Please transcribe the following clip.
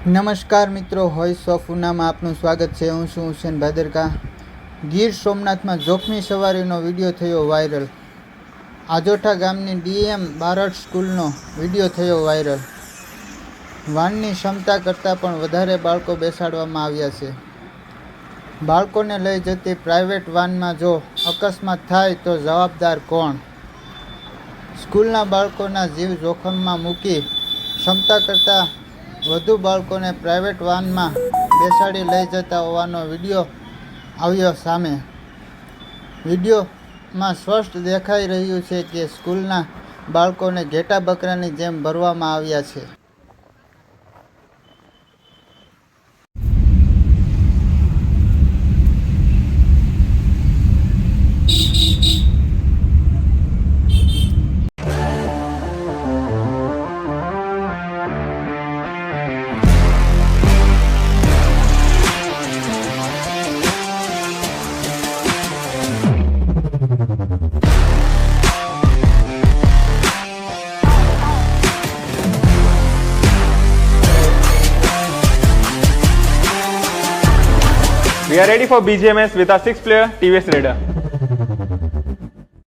નમસ્કાર મિત્રો, voice of ઉનામાં આપનું સ્વાગત છે। હું છું હુસેન ભાદરકા। ગીર સોમનાથમાં જોખમી સવારીનો વિડીયો થયો વાયરલ। આજોઠા ગામની ડીએમ બારડ સ્કૂલનો વિડીયો થયો વાયરલ। વાનની ક્ષમતા કરતાં પણ વધારે બાળકો બેસાડવામાં આવ્યા છે। બાળકોને લઈ જતી પ્રાઇવેટ વાનમાં જો અકસ્માત થાય તો જવાબદાર કોણ? સ્કૂલના બાળકોના જીવ જોખમમાં મૂકી ક્ષમતા કરતાં વધુ બાળકોને પ્રાઇવેટ વાનમાં બેસાડી લઈ જતા હોવાનો વિડીયો આવ્યો સામે। વિડીયોમાં સ્પષ્ટ દેખાઈ રહ્યું છે કે સ્કૂલના બાળકોને ઘેટા બકરાની જેમ ભરવામાં આવ્યા છે। We are ready for BGMS with our 6th player, TVS Raider.